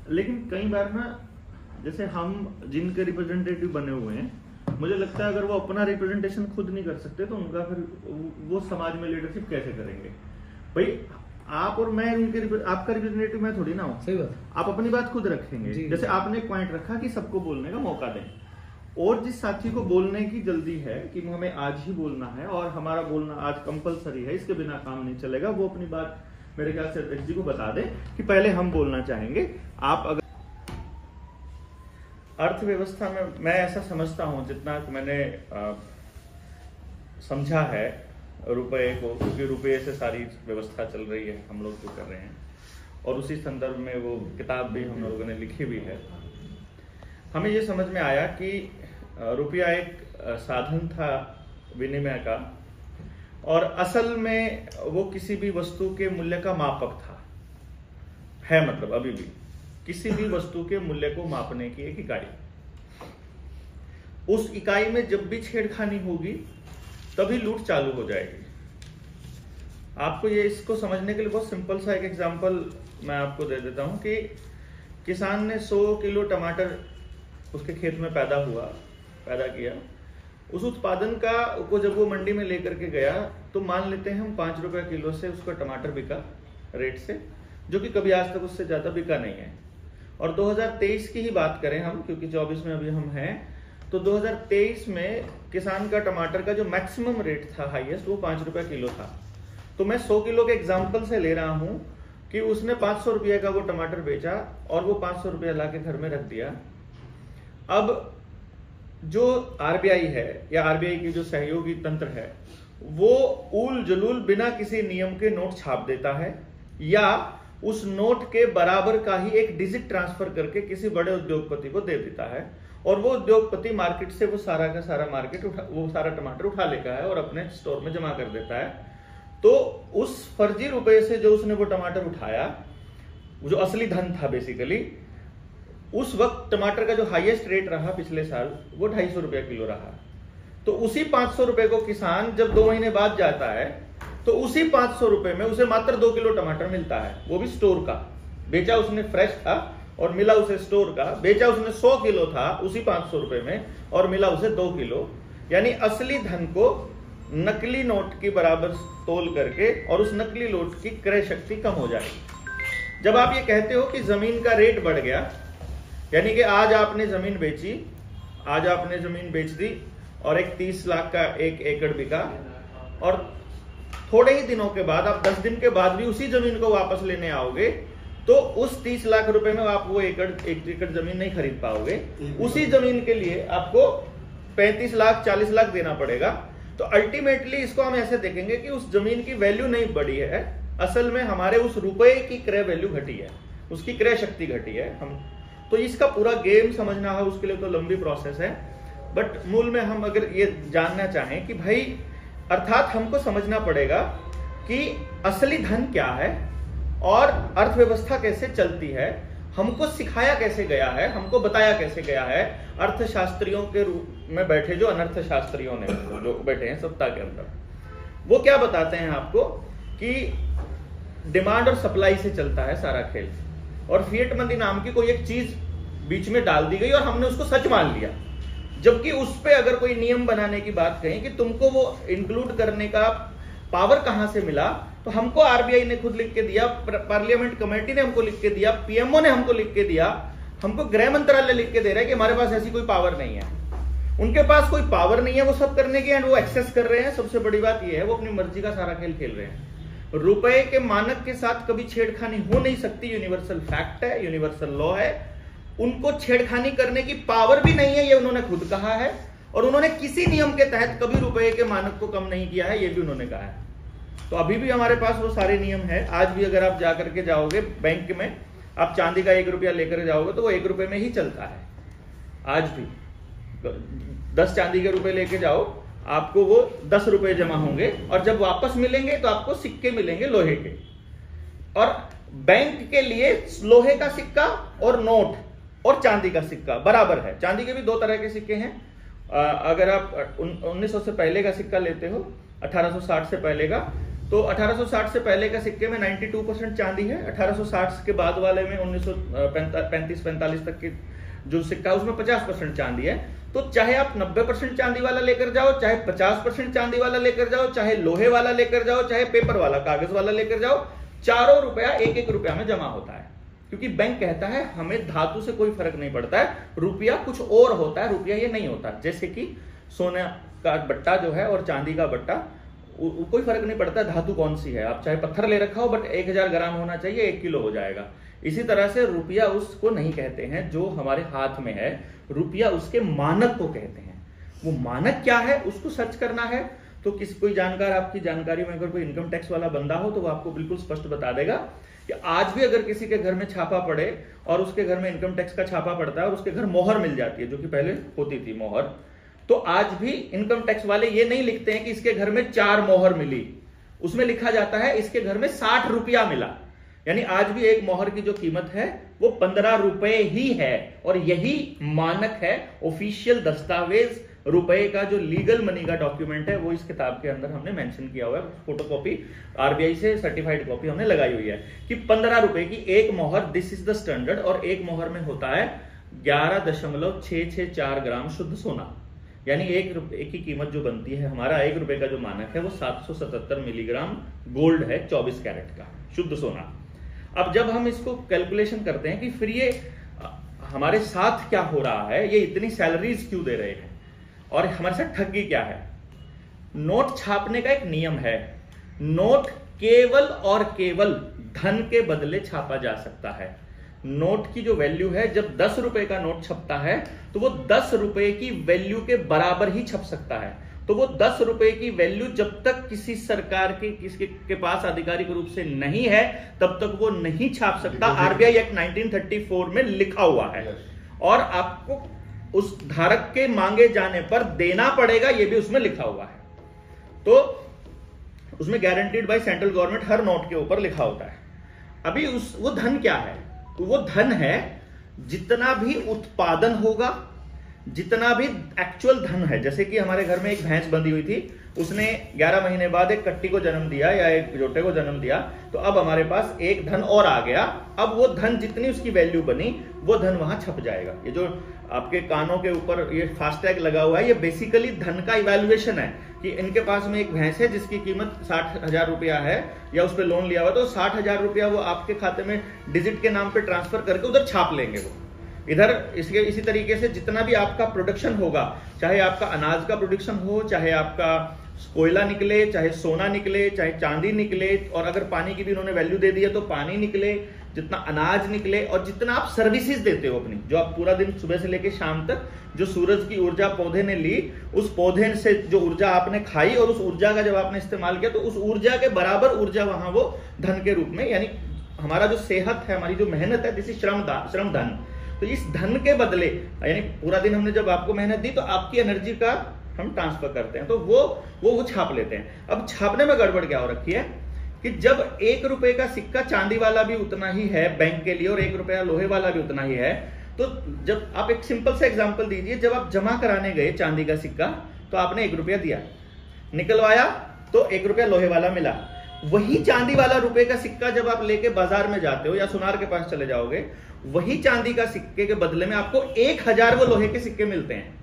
लेकिन कई बार ना, जैसे हम जिनके रिप्रेजेंटेटिव बने हुए हैं, मुझे लगता है अगर वो अपना रिप्रेजेंटेशन खुद नहीं कर सकते तो उनका फिर वो समाज में लीडरशिप कैसे करेंगे? भाई आप और मैं उनके आपका रिप्रेजेंटेटिव मैं थोड़ी ना हूँ। सही बात। आप अपनी बात खुद रखेंगे। जैसे आपने एक पॉइंट रखा कि सबको बोलने का मौका दें, और जिस साथी को बोलने की जल्दी है कि हमें आज ही बोलना है और हमारा बोलना आज कंपलसरी है, इसके बिना काम नहीं चलेगा, वो अपनी बात मेरे ख्याल से अध्यक्ष जी को बता दे कि पहले हम बोलना चाहेंगे। आप अगर अर्थव्यवस्था में, मैं ऐसा समझता हूं जितना मैंने समझा है रुपए को, क्योंकि रुपये से सारी व्यवस्था चल रही है, हम लोग जो कर रहे हैं, और उसी संदर्भ में वो किताब भी हम लोगों ने लिखी भी है। हमें ये समझ में आया कि रुपया एक साधन था विनिमय का, और असल में वो किसी भी वस्तु के मूल्य का मापक था, है मतलब अभी भी किसी भी वस्तु के मूल्य को मापने की एक इकाई। उस इकाई में जब भी छेड़खानी होगी तभी लूट चालू हो जाएगी। आपको ये इसको समझने के लिए बहुत सिंपल सा एक एग्जांपल मैं आपको दे देता हूं कि किसान ने 100 किलो टमाटर उसके खेत में पैदा किया। उस उत्पादन को जब वो मंडी में लेकर के गया तो मान लेते हैं हम 5 रुपए किलो से उसका टमाटर बिका रेट से, जो कि कभी आज तक उससे ज्यादा बिका नहीं है। और 2023 की ही बात करें हम, क्योंकि 24 में अभी हम हैं, तो 2023 में किसान का टमाटर का जो मैक्सिमम रेट था हाईएस्ट, वो 5 रुपए किलो था। तो मैं 100 किलो के एग्जाम्पल से ले रहा हूं कि उसने 500 रुपये का वो टमाटर बेचा और वो 500 रुपया ला के घर में रख दिया। अब जो आरबीआई है या आरबीआई की जो सहयोगी तंत्र है, वो उल जलूल बिना किसी नियम के नोट छाप देता है, या उस नोट के बराबर का ही एक डिजिट ट्रांसफर करके किसी बड़े उद्योगपति को दे देता है, और वो उद्योगपति मार्केट से वो सारा का सारा वो सारा टमाटर उठा लेता है और अपने स्टोर में जमा कर देता है। तो उस फर्जी रुपए से जो उसने वो टमाटर उठाया, जो असली धन था बेसिकली, उस वक्त टमाटर का जो हाईएस्ट रेट रहा पिछले साल, वो 250 रुपया किलो रहा। तो उसी 500 रुपए को किसान जब 2 महीने बाद जाता है तो उसी 500 रुपए में उसे मात्र 2 किलो टमाटर मिलता है, वो भी स्टोर का। बेचा उसने फ्रेश था और मिला उसे स्टोर का। बेचा उसने 100 किलो था उसी 500 रुपए में और मिला उसे 2 किलो। यानी असली धन को नकली नोट की बराबर तोल करके, और उस नकली नोट की क्रय शक्ति कम हो जाएगी। जब आप ये कहते हो कि जमीन का रेट बढ़ गया, यानी कि आज आपने जमीन बेच दी और एक 30 लाख का 1 एकड़ बिका, और थोड़े ही दिनों के बाद, आप 10 दिन के बाद भी उसी जमीन को वापस लेने आओगे, तो उस 30 लाख रुपए में आप वो एक एकड़ जमीन नहीं खरीद पाओगे। उसी जमीन के लिए आपको 35 लाख 40 लाख देना पड़ेगा। तो अल्टीमेटली इसको हम ऐसे देखेंगे कि उस जमीन की वैल्यू नहीं बढ़ी है, असल में हमारे उस रुपए की क्रय वैल्यू घटी है, उसकी क्रय शक्ति घटी है। हम तो इसका पूरा गेम समझना है, उसके लिए तो लंबी प्रोसेस है। बट मूल में हम अगर ये जानना चाहें कि भाई, अर्थात हमको समझना पड़ेगा कि असली धन क्या है और अर्थव्यवस्था कैसे चलती है, हमको सिखाया कैसे गया है, हमको बताया कैसे गया है अर्थशास्त्रियों के रूप में बैठे जो अनर्थशास्त्रियों ने जो बैठे हैं सत्ता के अंदर। वो क्या बताते हैं आपको कि डिमांड और सप्लाई से चलता है सारा खेल, और फिएट मनी नाम की कोई एक चीज बीच में डाल दी गई और हमने उसको सच मान लिया। जबकि उस पे अगर कोई नियम बनाने की बात कहें कि तुमको वो इंक्लूड करने का पावर कहां से मिला, तो हमको आरबीआई ने खुद लिख के दिया, पार्लियामेंट कमेटी ने हमको लिख के दिया, पीएमओ ने हमको लिख के दिया, हमको गृह मंत्रालय लिख के दे रहा है कि हमारे पास ऐसी कोई पावर नहीं है। उनके पास कोई पावर नहीं है वो सब करने की, एंड वो एक्सेस कर रहे हैं। सबसे बड़ी बात यह है वो अपनी मर्जी का सारा खेल खेल रहे हैं। रुपए के मानक के साथ कभी छेड़खानी हो नहीं सकती, यूनिवर्सल फैक्ट है, यूनिवर्सल लॉ है। उनको छेड़खानी करने की पावर भी नहीं है, ये उन्होंने खुद कहा है, और उन्होंने किसी नियम के तहत कभी रुपए के मानक को कम नहीं किया है, ये भी उन्होंने कहा है। तो अभी भी हमारे पास वो सारे नियम है। आज भी अगर आप जाकर के जाओगे बैंक में, आप चांदी का 1 रुपया लेकर जाओगे तो वो 1 रुपए में ही चलता है। आज भी 10 चांदी के रुपए लेके जाओ, आपको वो 10 रुपए जमा होंगे, और जब वापस मिलेंगे तो आपको सिक्के मिलेंगे लोहे के। और बैंक के लिए लोहे का सिक्का और नोट और चांदी का सिक्का बराबर है। चांदी के भी 2 तरह के सिक्के हैं। अगर आप 1900 से पहले का सिक्का लेते हो, 1860 से पहले का, तो 1860 से पहले का सिक्के में 92% चांदी है, 1860 के बाद वाले में 1935-45 तक के जो सिक्का उसमें 50% चांदी है। तो चाहे आप 90% चांदी वाला लेकर जाओ, चाहे 50% चांदी वाला लेकर जाओ, चाहे लोहे वाला लेकर जाओ, चाहे पेपर वाला कागज वाला लेकर जाओ, चारों रुपया एक एक रुपया में जमा होता है। क्योंकि बैंक कहता है हमें धातु से कोई फर्क नहीं पड़ता है, रुपया कुछ और होता है, रुपया ये नहीं होता। जैसे कि सोने का बट्टा जो है और चांदी का बट्टा, कोई फर्क नहीं पड़ता धातु कौन सी है, आप चाहे पत्थर ले रखा हो बट 1000 ग्राम होना चाहिए, 1 किलो हो जाएगा। इसी तरह से रुपया उसको नहीं कहते हैं जो हमारे हाथ में है, रुपया उसके मानक को कहते हैं। वो मानक क्या है उसको सर्च करना है तो कोई जानकार आपकी जानकारी में अगर कोई इनकम टैक्स वाला बंदा हो तो वो आपको बिल्कुल स्पष्ट बता देगा कि आज भी अगर किसी के घर में छापा पड़े और उसके घर में इनकम टैक्स का छापा पड़ता है और उसके घर मोहर मिल जाती है, जो कि पहले होती थी मोहर, तो आज भी इनकम टैक्स वाले ये नहीं लिखते हैं कि इसके घर में 4 मोहर मिली, उसमें लिखा जाता है इसके घर में 60 रुपया मिला। यानी आज भी एक मोहर की जो कीमत है वो 15 रुपए ही है, और यही मानक है, ऑफिशियल दस्तावेज रुपए का जो लीगल मनी का डॉक्यूमेंट है वो इस किताब के अंदर हमने मेंशन किया हुआ है। फोटोकॉपी आरबीआई से सर्टिफाइड कॉपी हमने लगाई हुई है कि 15 रुपए की एक मोहर, दिस इज द स्टैंडर्ड, और एक मोहर में होता है 11.664 ग्राम शुद्ध सोना। यानी 1 रुपए की कीमत जो बनती है, हमारा 1 रुपए का जो मानक है वो 777 मिलीग्राम गोल्ड है, 24 कैरेट का शुद्ध सोना। अब जब हम इसको कैलकुलेशन करते हैं कि फिर ये हमारे साथ क्या हो रहा है, ये इतनी सैलरीज क्यों दे रहे हैं और हमारे साथ ठगी क्या है। नोट छापने का एक नियम है, नोट केवल और केवल धन के बदले छापा जा सकता है। नोट की जो वैल्यू है, जब 10 रुपए का नोट छपता है तो वो 10 रुपए की वैल्यू के बराबर ही छप सकता है। तो वो 10 रुपए की वैल्यू जब तक किसी सरकार के पास आधिकारिक रूप से नहीं है तब तक वो नहीं छाप सकता। आरबीआई एक्ट 1934 में लिखा हुआ है, और आपको उस धारक के मांगे जाने पर देना पड़ेगा, ये भी उसमें लिखा हुआ है। तो उसमें guaranteed by central government her note के ऊपर लिखा होता है। अभी वो धन क्या है, तो वो धन है जितना भी उत्पादन होगा, जितना भी एक्चुअल धन है। जैसे कि हमारे घर में एक भैंस बंधी हुई थी, उसने 11 महीने बाद एक कट्टी को जन्म दिया या एक जोटे को जन्म दिया, तो अब हमारे पास एक धन और आ गया। अब वो धन जितनी उसकी वैल्यू बनी वो धन वहां छप जाएगा। ये जो आपके कानों के ऊपर ये फास्टैग लगा हुआ है, ये बेसिकली धन का इवैल्यूएशन है कि इनके पास में एक भैंस है जिसकी कीमत 60,000 रुपया है, या उस पर लोन लिया हुआ, तो 60,000 रुपया वो आपके खाते में डिजिट के नाम पे ट्रांसफर करके उधर छाप लेंगे वो इधर। इसी तरीके से जितना भी आपका प्रोडक्शन होगा, चाहे आपका अनाज का प्रोडक्शन हो, चाहे आपका कोयला निकले, चाहे सोना निकले, चाहे चांदी निकले, और अगर पानी की भी उन्होंने वैल्यू दे दी है तो पानी निकले, जितना अनाज निकले, और जितना आप सर्विसेज देते हो अपनी, जो आप पूरा दिन सुबह से लेकर शाम तक जो सूरज की ऊर्जा पौधे ने ली, उस पौधे से जो ऊर्जा आपने खाई और उस ऊर्जा का जब आपने इस्तेमाल किया तो उस ऊर्जा के बराबर ऊर्जा वहां वो धन के रूप में, यानी हमारा जो सेहत है, हमारी जो मेहनत है, दिस इज श्रम धन। तो इस धन के बदले, यानी पूरा दिन हमने जब आपको मेहनत दी तो आपकी एनर्जी का हम ट्रांसफर करते हैं, तो वो छाप लेते हैं। अब छापने में गड़बड़ क्या हो रखी है कि जब 1 रुपए का सिक्का चांदी वाला भी उतना ही है बैंक के लिए और 1 रुपया लोहे वाला भी उतना ही है, तो जब आप एक सिंपल सा एग्जांपल दीजिए, जब आप जमा कराने गए चांदी का सिक्का तो आपने 1 रुपया दिया, निकलवाया तो 1 रुपया लोहे वाला मिला। वही चांदी वाला रुपए का सिक्का जब आप लेके बाजार में जाते हो या सुनार के पास चले जाओगे, वही चांदी का सिक्के के बदले में आपको 1000 वो लोहे के सिक्के मिलते हैं।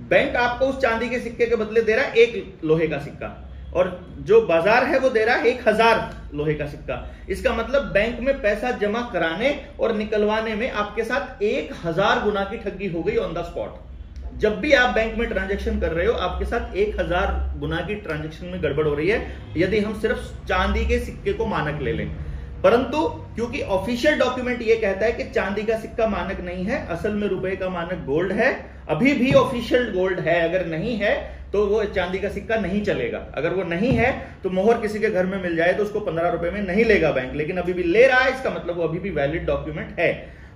बैंक आपको उस चांदी के सिक्के के बदले दे रहा है 1 लोहे का सिक्का, और जो बाजार है वो दे रहा है 1000 लोहे का सिक्का। इसका मतलब बैंक में पैसा जमा कराने और निकलवाने में आपके साथ 1000 गुना की ठगी हो गई ऑन द स्पॉट। जब भी आप बैंक में ट्रांजैक्शन कर रहे हो, आपके साथ 1000 गुना की ट्रांजैक्शन में गड़बड़ हो रही है, यदि हम सिर्फ चांदी के सिक्के को मानक ले लें। परंतु क्योंकि ऑफिशियल डॉक्यूमेंट ये कहता है कि चांदी का सिक्का मानक नहीं है, असल में रुपए का मानक गोल्ड है, अभी भी ऑफिशियल गोल्ड है, अगर नहीं है तो वो चांदी का सिक्का नहीं चलेगा। अगर वो नहीं है तो मोहर किसी के घर में मिल जाए तो उसको 15 रुपए में नहीं लेगा बैंक, लेकिन अभी भी ले रहा है, इसका मतलब वो अभी भी वैलिड डॉक्यूमेंट है।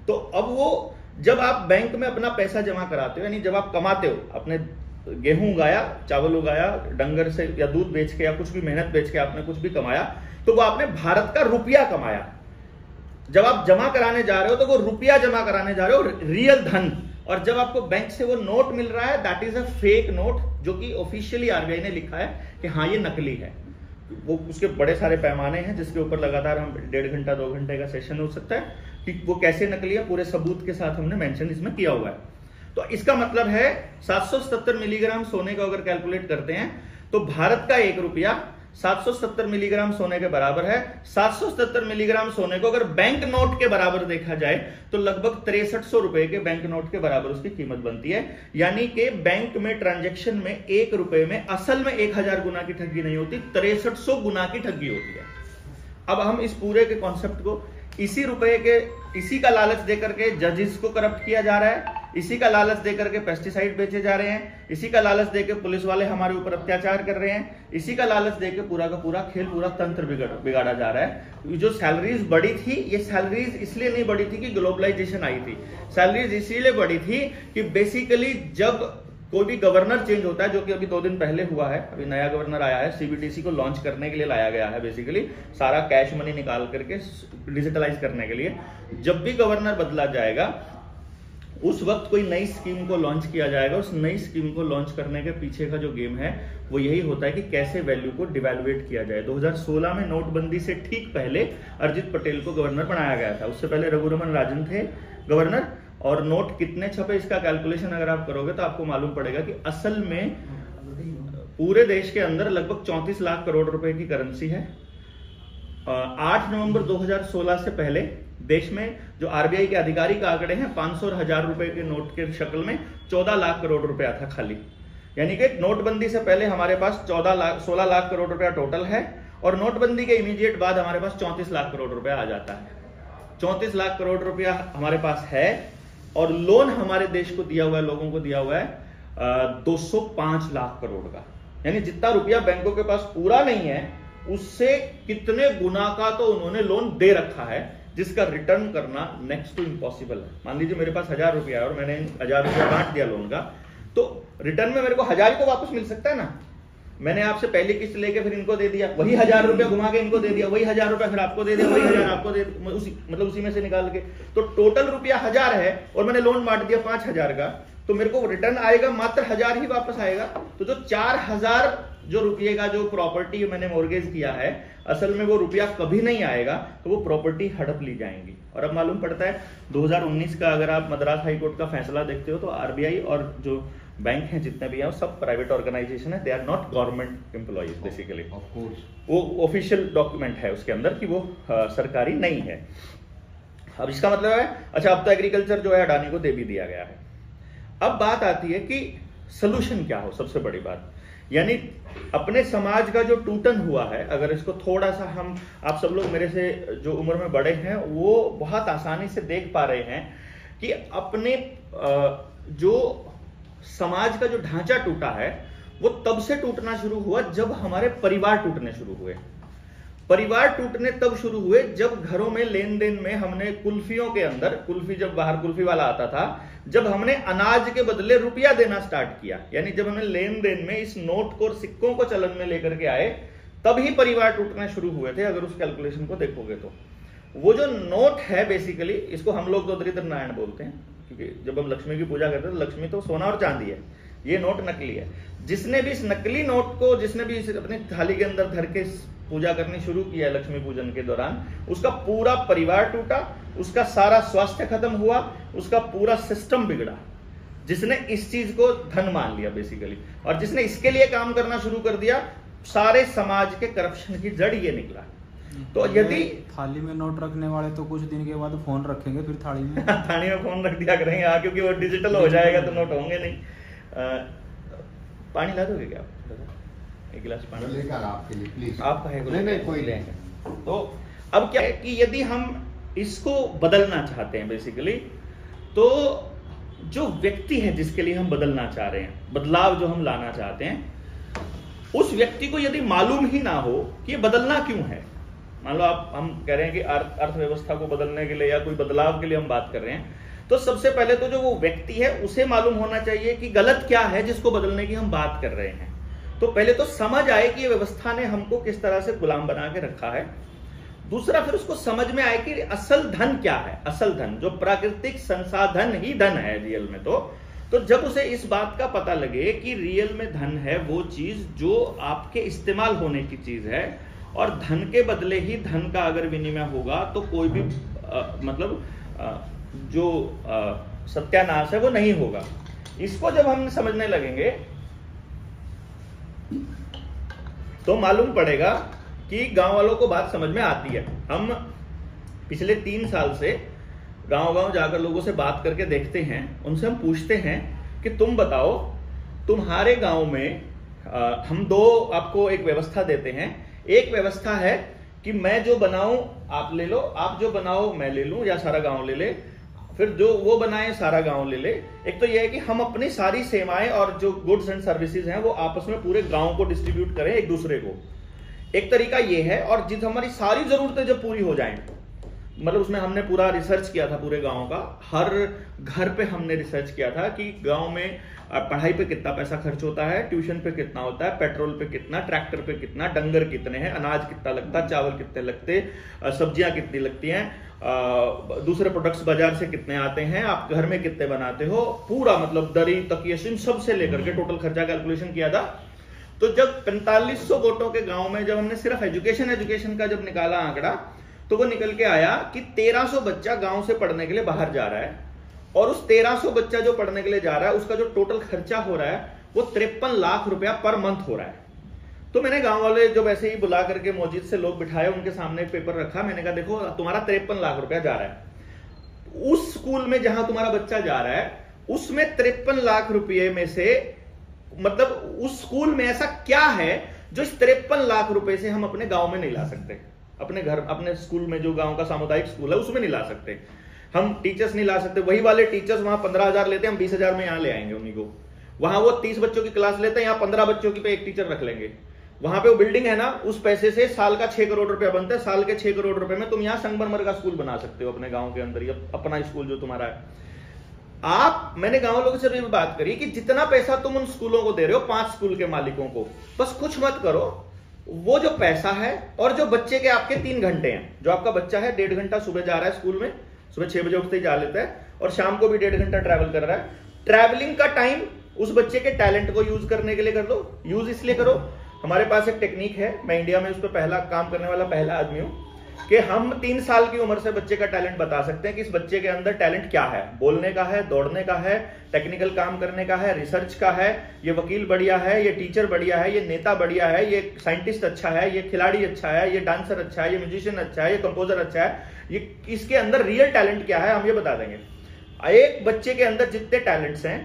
तो अब वो जब आप बैंक में अपना पैसा जमा कराते हो, यानी जब आप कमाते हो, अपने गेहूं उगाया, चावल उगाया, डंगर से या दूध बेच के या कुछ भी मेहनत बेच के आपने कुछ भी कमाया, तो वो आपने भारत का रुपया कमाया। जब आप जमा कराने जा रहे हो तो वो रुपया जमा कराने जा रहे हो, रियल धन। और जब आपको बैंक से वो नोट मिल रहा है, that is a fake note, जो कि ऑफिशियली आरबीआई ने लिखा है कि हाँ ये नकली है। वो उसके बड़े सारे पैमाने हैं जिसके ऊपर लगातार हम 1.5 घंटा 2 घंटे का सेशन हो सकता है कि वो कैसे नकली है, पूरे सबूत के साथ हमने मेंशन इसमें किया हुआ है। तो इसका मतलब है 777 मिलीग्राम सोने का अगर कैलकुलेट करते हैं तो भारत का 1 रुपया 770 मिलीग्राम सोने के बराबर है। 770 मिलीग्राम सोने को अगर बैंक नोट के बराबर देखा जाए तो लगभग 6300 रुपए के बैंक नोट के बराबर उसकी कीमत बनती है। यानी कि बैंक में ट्रांजैक्शन में 1 रुपए में असल में 1000 गुना की ठगी नहीं होती, 6300 गुना की ठगी होती है। अब हम इस पूरे के कॉन्सेप्ट को इसी रुपए के इसी का लालच देकर के जजेस को करप्ट किया जा रहा है, इसी का लालच देकर के पेस्टिसाइड बेचे जा रहे हैं, इसी का लालच देकर पुलिस वाले हमारे ऊपर अत्याचार कर रहे हैं, इसी का लालच देकर पूरा का पूरा खेल पूरा तंत्र बिगाड़ा जा रहा है। जो सैलरीज बढ़ी थी, ये सैलरीज इसलिए नहीं बढ़ी थी कि ग्लोबलाइजेशन आई थी, सैलरीज इसीलिए बढ़ी थी कि बेसिकली जब कोई भी गवर्नर चेंज होता है, जो कि अभी 2 दिन पहले हुआ है, अभी नया गवर्नर आया है, सीबीडीसी को लॉन्च करने के लिए लाया गया है, बेसिकली सारा कैश मनी निकाल करके डिजिटलाइज करने के लिए। जब भी गवर्नर बदला जाएगा उस वक्त कोई नई स्कीम को लॉन्च किया जाएगा। उस नई स्कीम को लॉन्च करने के पीछे का जो गेम है वो यही होता है कि कैसे वैल्यू को डिवैल्यूएट किया जाए। 2016 में नोटबंदी से ठीक पहले अरिजित पटेल को गवर्नर बनाया गया था, उससे पहले रघुरमन राजन थे गवर्नर। और नोट कितने छपे इसका कैलकुलेशन अगर आप करोगे तो आपको मालूम पड़ेगा कि असल में पूरे देश के अंदर लगभग 34 लाख करोड़ रुपए की करेंसी है। 8 नवंबर 2016 से पहले देश में जो आरबीआई के आधिकारिक आंकड़े हैं 500 और 1000 रुपए के नोट के शक्ल में 14 लाख करोड़ रुपया था खाली। यानी कि नोटबंदी से पहले हमारे पास 16 लाख करोड़ रुपया टोटल है और नोटबंदी के इमीडिएट बाद हमारे पास 34 लाख करोड़ रुपया आ जाता है। 34 लाख करोड़ रुपया हमारे पास है और लोन हमारे देश को दिया हुआ है, लोगों को दिया हुआ है 205 लाख करोड़ का। यानी जितना रुपया बैंकों के पास पूरा नहीं है उससे कितने गुना का तो उन्होंने लोन दे रखा है, जिसका रिटर्न करना नेक्स्ट टू इम्पॉसिबल है। मान लीजिए मेरे पास 1000 रुपया है और मैंने 1000 रुपया बांट दिया लोन का, तो रिटर्न में मेरे को 1000 ही तो वापस मिल सकता है ना। मैंने आपसे पहली किस्त लेके फिर इनको दे दिया, वही 1000 रुपया घुमा के इनको दे दिया, वही 1000 रुपया फिर आपको दे दिया, वही 1000 आपको दे उसी में से निकाल के, तो टोटल रुपया 1000 है और मैंने लोन बांट दिया 5000 का, तो मेरे को रिटर्न आएगा मात्र 1000 ही वापस आएगा। तो जो 4000 जो रुपये का जो प्रॉपर्टी मैंने मॉर्गेज किया है असल में वो रुपया कभी नहीं आएगा, तो वो प्रॉपर्टी हड़प ली जाएंगी। और अब मालूम पड़ता है 2019 का अगर आप मद्रास हाई कोर्ट का फैसला देखते हो तो आरबीआई और जो बैंक हैं जितने भी हैं सब प्राइवेट ऑर्गेनाइजेशन है, they are not government employees basically. वो ऑफिशियल डॉक्यूमेंट है उसके अंदर कि वो सरकारी नहीं है। अब इसका मतलब है अच्छा अब तो एग्रीकल्चर जो है अडानी को दे भी दिया गया है। अब बात आती है कि सोल्यूशन क्या हो, सबसे बड़ी बात यानी अपने समाज का जो टूटन हुआ है, अगर इसको थोड़ा सा हम आप सब लोग मेरे से जो उम्र में बड़े हैं वो बहुत आसानी से देख पा रहे हैं कि अपने जो समाज का जो ढांचा टूटा है वो तब से टूटना शुरू हुआ जब हमारे परिवार टूटने शुरू हुए। परिवार टूटने तब शुरू हुए जब घरों में लेन देन में हमने कुल्फियों के अंदर, कुल्फी जब बाहर कुल्फी वाला आता था, जब हमने अनाज के बदले रुपया देना स्टार्ट किया, यानी जब हमने लेन देन में इस नोट को और सिक्कों को चलन में लेकर के आए तब ही परिवार टूटने शुरू हुए थे। अगर उस कैलकुलेशन को देखोगे तो वो जो नोट है बेसिकली, इसको हम लोग तो दरिद्र नारायण बोलते हैं क्योंकि जब हम लक्ष्मी की पूजा करते हैं तो लक्ष्मी तो सोना और चांदी है, ये नोट नकली है। जिसने भी इस नकली नोट को, जिसने भी इस अपनी थाली के अंदर धर के पूजा करनी शुरू किया लक्ष्मी पूजन के दौरान, उसका पूरा परिवार टूटा, उसका सारा स्वास्थ्य खत्म हुआ, उसका पूरा सिस्टम बिगड़ा। जिसने इस चीज को धन मान लिया बेसिकली, और जिसने इसके लिए काम करना शुरू कर दिया, सारे समाज के करप्शन की जड़ ये निकला। तो यदि थाली में नोट रखने वाले तो कुछ दिन के बाद फोन रखेंगे फिर थाली में थाली में फोन रख दिया करेंगे, हाँ, क्योंकि वो डिजिटल हो जाएगा तो नोट होंगे नहीं। पानी ला दोगे क्या एक गिलास पानी लेकर आपके लिए प्लीज। आप नहीं कोई लेंगे। तो अब क्या है कि यदि हम इसको बदलना चाहते हैं बेसिकली, तो जो व्यक्ति है जिसके लिए हम बदलना चाह रहे हैं, बदलाव जो हम लाना चाहते हैं, उस व्यक्ति को यदि मालूम ही ना हो कि ये बदलना क्यों है, मान लो आप हम कह रहे हैं कि अर्थव्यवस्था को बदलने के लिए या कोई बदलाव के लिए हम बात कर रहे हैं, तो सबसे पहले तो जो वो व्यक्ति है उसे मालूम होना चाहिए कि गलत क्या है जिसको बदलने की हम बात कर रहे हैं। तो पहले तो समझ आए कि ये व्यवस्था ने हमको किस तरह से गुलाम बना के रखा है। दूसरा फिर उसको समझ में आए कि असल धन क्या है, असल धन जो प्राकृतिक संसाधन ही धन है रियल में। तो तो जब उसे इस बात का पता लगे कि रियल में धन है वो चीज जो आपके इस्तेमाल होने की चीज है, और धन के बदले ही धन का अगर विनिमय होगा तो कोई भी जो सत्यानाश है वो नहीं होगा। इसको जब हम समझने लगेंगे तो मालूम पड़ेगा कि गांव वालों को बात समझ में आती है। हम पिछले 3 साल से गांव-गांव जाकर लोगों से बात करके देखते हैं, उनसे हम पूछते हैं कि तुम बताओ तुम्हारे गांव में हम 2 आपको एक व्यवस्था देते हैं। एक व्यवस्था है कि मैं जो बनाऊं आप ले लो, आप जो बनाओ मैं ले लूं, या सारा गांव ले ले, फिर जो वो बनाए सारा गांव ले ले। एक तो यह है कि हम अपनी सारी सेवाएं और जो गुड्स एंड सर्विसेज हैं वो आपस में पूरे गांव को डिस्ट्रीब्यूट करें एक दूसरे को। एक तरीका ये है, और जिस हमारी सारी जरूरतें जब पूरी हो जाएं, मतलब उसमें हमने पूरा रिसर्च किया था पूरे गांव का, हर घर पे हमने रिसर्च किया था कि गांव में पढ़ाई पे कितना पैसा खर्च होता है, ट्यूशन पे कितना होता है, पेट्रोल पे कितना, ट्रैक्टर पे कितना, डंगर कितने हैं, अनाज कितना लगता है, चावल कितने लगते, सब्जियां कितनी लगती हैं, दूसरे प्रोडक्ट्स बाजार से कितने आते हैं, आप घर में कितने बनाते हो, पूरा मतलब दरी तकिया सबसे लेकर के टोटल खर्चा कैलकुलेशन किया था। तो जब 4500 वोटों के गांव में जब हमने सिर्फ एजुकेशन का जब निकाला आंकड़ा, तो वो निकल के आया कि 1300 बच्चा गांव से पढ़ने के लिए बाहर जा रहा है, और उस 1300 बच्चा जो पढ़ने के लिए जा रहा है उसका जो टोटल खर्चा हो रहा है वो 53 लाख रुपया पर मंथ हो रहा है। तो मैंने गांव वाले जब ऐसे ही बुला करके मस्जिद से लोग बिठाए, उनके सामने एक पेपर रखा, मैंने कहा देखो तुम्हारा 53 लाख रुपया जा रहा है, उस स्कूल में जहां तुम्हारा बच्चा जा रहा है उसमें 53 लाख रुपये में से मतलब उस स्कूल में ऐसा क्या है जो इस 53 लाख रुपए से हम अपने गांव में नहीं ला सकते, अपने घर अपने स्कूल में जो गांव का सामुदायिक स्कूल है उसमें नहीं ला सकते, हम टीचर्स नहीं ला सकते। वही वाले टीचर्स वहां 15,000 लेते हैं, हम 20,000 में यहां ले आएंगे उन्हीं को। वहां वो 30 बच्चों की क्लास लेते हैं, यहाँ 15 बच्चों की पे एक टीचर रख लेंगे। वहां पे वो बिल्डिंग है ना, उस पैसे से साल का 6 करोड़ रुपया बनता है, साल के 6 करोड़ रुपए में तुम यहाँ संगमरमर का स्कूल बना सकते हो अपने गांव के अंदर, या अपना स्कूल जो तुम्हारा है। मैंने गांव लोगों से भी बात करी कि जितना पैसा तुम उन स्कूलों को दे रहे हो, 5 स्कूल के मालिकों को, बस कुछ मत करो, वो जो पैसा है और जो बच्चे के आपके 3 घंटे हैं, जो आपका बच्चा है 1.5 घंटा सुबह जा रहा है स्कूल में, सुबह 6 बजे उठते ही जा लेता है, और शाम को भी 1.5 घंटा ट्रैवल कर रहा है, ट्रैवलिंग का टाइम उस बच्चे के टैलेंट को यूज करने के लिए कर दो। यूज इसलिए करो, हमारे पास एक टेक्निक है, मैं इंडिया में उस पर पहला काम करने वाला पहला आदमी हूं, कि हम 3 साल की उम्र से बच्चे का टैलेंट बता सकते हैं कि इस बच्चे के अंदर टैलेंट क्या है, बोलने का है, दौड़ने का है, टेक्निकल काम करने का है, रिसर्च का है, ये वकील बढ़िया है, ये टीचर बढ़िया है, ये नेता बढ़िया है, ये साइंटिस्ट अच्छा है, ये खिलाड़ी अच्छा है, ये डांसर अच्छा है, ये म्यूजिशियन अच्छा है, ये कंपोजर अच्छा है, ये इसके अंदर रियल टैलेंट क्या है हम ये बता देंगे। एक बच्चे के अंदर जितने टैलेंट्स हैं,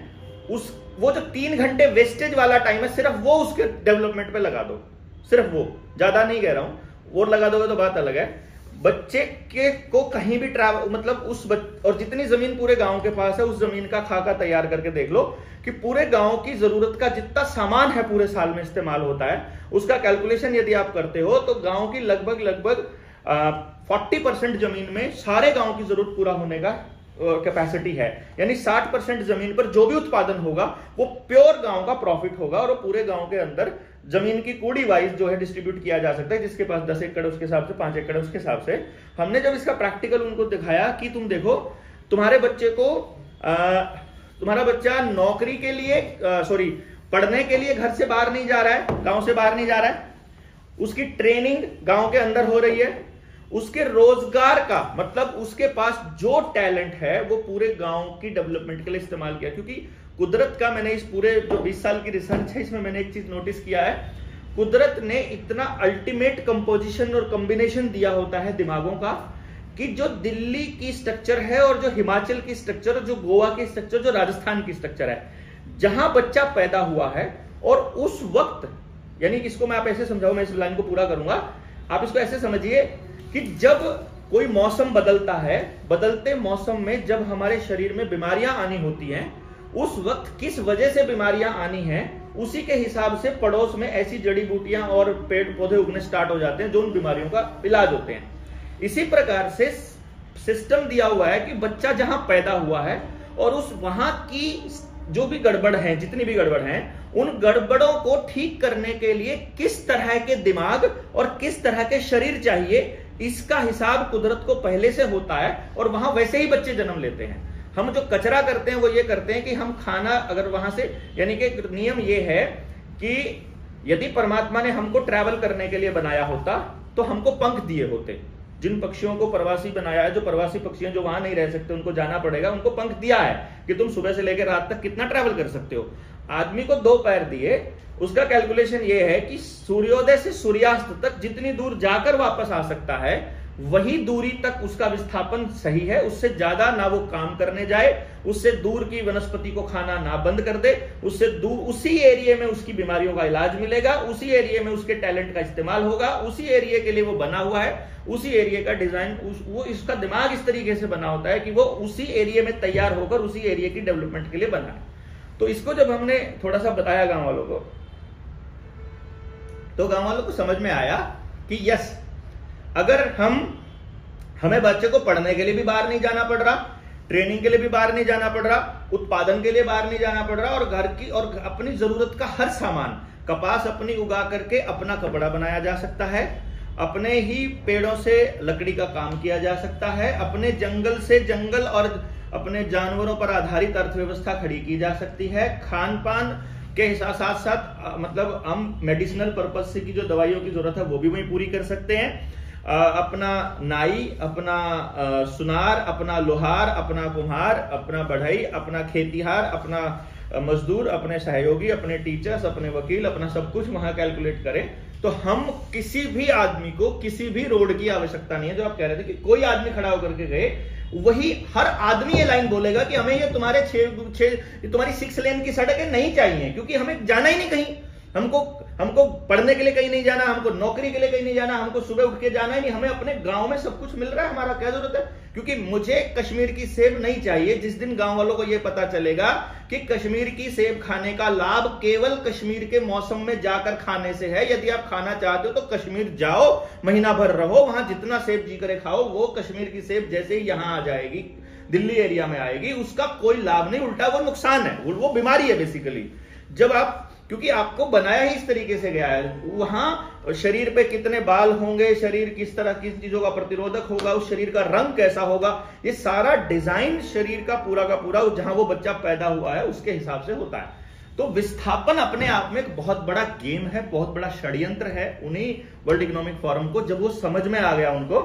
वो जो 3 घंटे वेस्टेज वाला टाइम है सिर्फ वो उसके डेवलपमेंट पे लगा दो, सिर्फ वो, ज्यादा नहीं कह रहा हूं, वो लगा दोगे तो बात अलग है। बच्चे के को कहीं भी ट्रैवल मतलब और जितनी जमीन पूरे गांव के पास है उस जमीन का खाका तैयार करके देख लो कि पूरे गांव की जरूरत का जितना सामान है पूरे साल में इस्तेमाल होता है, उसका कैलकुलेशन यदि आप करते हो तो गांव की लगभग 40% जमीन में सारे गांव की जरूरत पूरा होने का कैपेसिटी है। यानी 60% जमीन पर जो भी उत्पादन होगा वो प्योर गांव का प्रॉफिट होगा, और वो पूरे गांव के अंदर जमीन की कूड़ी वाइज जो है डिस्ट्रीब्यूट किया जा सकता है, जिसके पास 10 एकड़ उसके हिसाब से, 5 एकड़ उसके हिसाब से। हमने जब इसका प्रैक्टिकल उनको दिखाया कि तुम देखो तुम्हारे बच्चे को तुम्हारा बच्चा नौकरी के लिए पढ़ने के लिए घर से बाहर नहीं जा रहा है, गांव से बाहर नहीं जा रहा है, उसकी ट्रेनिंग गांव के अंदर हो रही है, उसके रोजगार का मतलब उसके पास जो टैलेंट है वो पूरे गांव की डेवलपमेंट के लिए इस्तेमाल किया। क्योंकि कुदरत का, मैंने इस पूरे जो 20 साल की रिसर्च है इसमें मैंने एक चीज नोटिस किया है, कुदरत ने इतना अल्टीमेट कंपोजिशन और कॉम्बिनेशन दिया होता है दिमागों का कि जो दिल्ली की स्ट्रक्चर है और जो हिमाचल की स्ट्रक्चर, जो गोवा की स्ट्रक्चर, जो राजस्थान की स्ट्रक्चर है, जहां बच्चा पैदा हुआ है और उस वक्त, यानी इसको मैं आप ऐसे समझाऊं, मैं इस लाइन को पूरा करूंगा, आप इसको ऐसे समझिए कि जब कोई मौसम बदलता है, बदलते मौसम में जब हमारे शरीर में बीमारियां आनी होती हैं, उस वक्त किस वजह से बीमारियां आनी हैं, उसी के हिसाब से पड़ोस में ऐसी जड़ी बूटियां और पेड़ पौधे उगने स्टार्ट हो जाते हैं जो उन बीमारियों का इलाज होते हैं। इसी प्रकार से सिस्टम दिया हुआ है कि बच्चा जहां पैदा हुआ है और उस वहां की जो भी गड़बड़ है, जितनी भी गड़बड़ है, उन गड़बड़ों को ठीक करने के लिए किस तरह के दिमाग और किस तरह के शरीर चाहिए, इसका हिसाब कुदरत को पहले से होता है और वहां वैसे ही बच्चे जन्म लेते हैं। हम जो कचरा करते हैं वो ये करते हैं कि हम खाना अगर वहां से, यानी कि नियम ये है कि यदि परमात्मा ने हमको ट्रैवल करने के लिए बनाया होता तो हमको पंख दिए होते। जिन पक्षियों को प्रवासी बनाया है, जो प्रवासी पक्षी हैं जो वहां नहीं रह सकते, उनको जाना पड़ेगा, उनको पंख दिया है कि तुम सुबह से लेकर रात तक कितना ट्रैवल कर सकते हो। आदमी को 2 पैर दिए, उसका कैलकुलेशन ये है कि सूर्योदय से सूर्यास्त तक जितनी दूर जाकर वापस आ सकता है वही दूरी तक उसका विस्थापन सही है। उससे ज्यादा ना वो काम करने जाए, उससे दूर की वनस्पति को खाना ना बंद कर दे, उससे दूर उसी एरिया में उसकी बीमारियों का इलाज मिलेगा, उसी एरिया में उसके टैलेंट का इस्तेमाल होगा, उसी एरिया के लिए वो बना हुआ है, उसी एरिया का डिजाइन, वो इसका दिमाग इस तरीके से बना होता है कि वो उसी एरिया में तैयार होकर उसी एरिया की डेवलपमेंट के लिए बना है। तो इसको जब हमने थोड़ा सा बताया गांव वालों को, तो गांव वालों को समझ में आया कि यस, अगर हमें बच्चे को पढ़ने के लिए भी बाहर नहीं जाना पड़ रहा, ट्रेनिंग के लिए भी बाहर नहीं जाना पड़ रहा, उत्पादन के लिए बाहर नहीं जाना पड़ रहा, और घर की और अपनी जरूरत का हर सामान, कपास अपनी उगा करके अपना कपड़ा बनाया जा सकता है, अपने ही पेड़ों से लकड़ी का काम किया जा सकता है, अपने जंगल से जंगल और अपने जानवरों पर आधारित अर्थव्यवस्था खड़ी की जा सकती है, खान पान के साथ साथ मतलब हम मेडिसिनल पर्पज से की जो दवाइयों की जरूरत है वो भी वहीं पूरी कर सकते हैं। अपना नाई, अपना सुनार, अपना लोहार, अपना कुम्हार, अपना बढ़ई, अपना खेतीहार, अपना मजदूर, अपने सहयोगी, अपने टीचर्स, अपने वकील, अपना सब कुछ वहां कैलकुलेट करें तो हम किसी भी आदमी को किसी भी रोड की आवश्यकता नहीं है। जो आप कह रहे थे कि कोई आदमी खड़ा होकर के गए, वही हर आदमी ये लाइन बोलेगा कि हमें ये तुम्हारे तुम्हारी 6 लेन की सड़क है नहीं चाहिए, क्योंकि हमें जाना ही नहीं कहीं, हमको पढ़ने के लिए कहीं नहीं जाना, हमको नौकरी के लिए कहीं नहीं जाना, हमको सुबह उठ के जाना ही नहीं, हमें अपने गांव में सब कुछ मिल रहा है, हमारा क्या जरूरत है। क्योंकि मुझे कश्मीर की सेब नहीं चाहिए। जिस दिन गांव वालों को यह पता चलेगा कि कश्मीर की सेब खाने का लाभ केवल कश्मीर के मौसम में जाकर खाने से है, यदि आप खाना चाहते हो तो कश्मीर जाओ, महीना भर रहो, वहां जितना सेब जी करे खाओ, वो कश्मीर की सेब जैसे ही यहां आ जाएगी, दिल्ली एरिया में आएगी, उसका कोई लाभ नहीं, उल्टा वो नुकसान है, वो बीमारी है बेसिकली। जब आप, क्योंकि आपको बनाया ही इस तरीके से गया है, वहां शरीर पे कितने बाल होंगे, शरीर किस तरह किस चीजों का प्रतिरोधक होगा, उस शरीर का रंग कैसा होगा, ये सारा डिजाइन शरीर का पूरा जहां वो बच्चा पैदा हुआ है उसके हिसाब से होता है। तो विस्थापन अपने आप में एक बहुत बड़ा गेम है, बहुत बड़ा षड्यंत्र है। उन्हीं वर्ल्ड इकोनॉमिक फोरम को जब वो समझ में आ गया उनको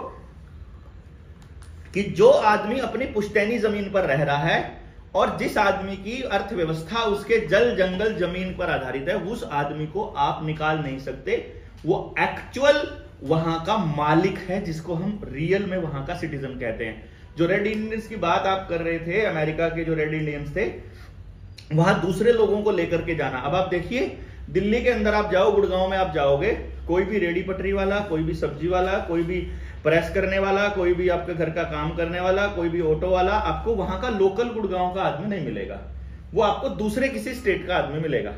कि जो आदमी अपनी पुश्तैनी जमीन पर रह रहा है और जिस आदमी की अर्थव्यवस्था उसके जल जंगल जमीन पर आधारित है, उस आदमी को आप निकाल नहीं सकते। वो एक्चुअल वहां का मालिक है, जिसको हम रियल में वहां का सिटीजन कहते हैं। जो रेड इंडियंस की बात आप कर रहे थे, अमेरिका के जो रेड इंडियंस थे, वहां दूसरे लोगों को लेकर के जाना। अब आप देखिए, दिल्ली के अंदर आप जाओ, गुड़गांव में आप जाओगे, कोई भी रेडी पटरी वाला, कोई भी सब्जी वाला, कोई भी प्रेस करने वाला, कोई भी आपके घर का काम करने वाला, कोई भी ऑटो वाला, आपको वहां का लोकल गुड़गांव का आदमी नहीं मिलेगा, वो आपको दूसरे किसी स्टेट का आदमी मिलेगा।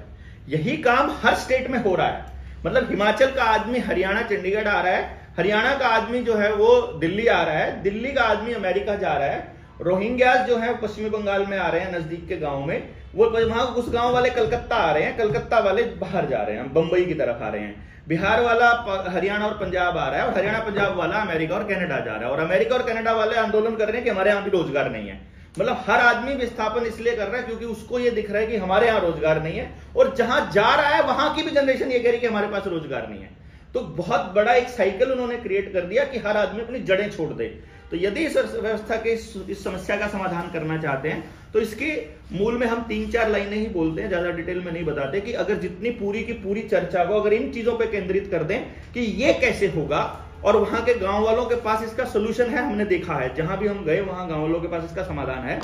यही काम हर स्टेट में हो रहा है। मतलब हिमाचल का आदमी हरियाणा चंडीगढ़ आ रहा है, हरियाणा का आदमी जो है वो दिल्ली आ रहा है, दिल्ली का आदमी अमेरिका जा रहा है, रोहिंग्यास जो है पश्चिमी बंगाल में आ रहे हैं नजदीक के गांव में, वो वहां उस गांव वाले कलकत्ता आ रहे हैं, कलकत्ता वाले बाहर जा रहे हैं, बंबई की तरफ आ रहे हैं, बिहार वाला हरियाणा और पंजाब आ रहा है, और हरियाणा पंजाब वाला अमेरिका और कनाडा जा रहा है, और अमेरिका और कनाडा वाले आंदोलन कर रहे हैं कि हमारे यहाँ भी रोजगार नहीं है। मतलब हर आदमी विस्थापन इसलिए कर रहा है क्योंकि उसको ये दिख रहा है कि हमारे यहाँ रोजगार नहीं है, और जहां जा रहा है वहां की भी जनरेशन ये कह रही है कि हमारे पास रोजगार नहीं है। तो बहुत बड़ा एक साइकिल उन्होंने क्रिएट कर दिया कि हर आदमी अपनी जड़ें छोड़ दे। तो यदि इस व्यवस्था के इस समस्या का समाधान करना चाहते हैं तो इसके मूल में हम 3-4 लाइनें ही बोलते हैं, ज्यादा डिटेल में नहीं बताते, कि अगर जितनी पूरी की पूरी चर्चा को अगर इन चीजों पे केंद्रित कर दें कि ये कैसे होगा, और वहां के गांव वालों के पास इसका सोल्यूशन है, हमने देखा है जहां भी हम गए वहां गांव वालों के पास इसका समाधान है।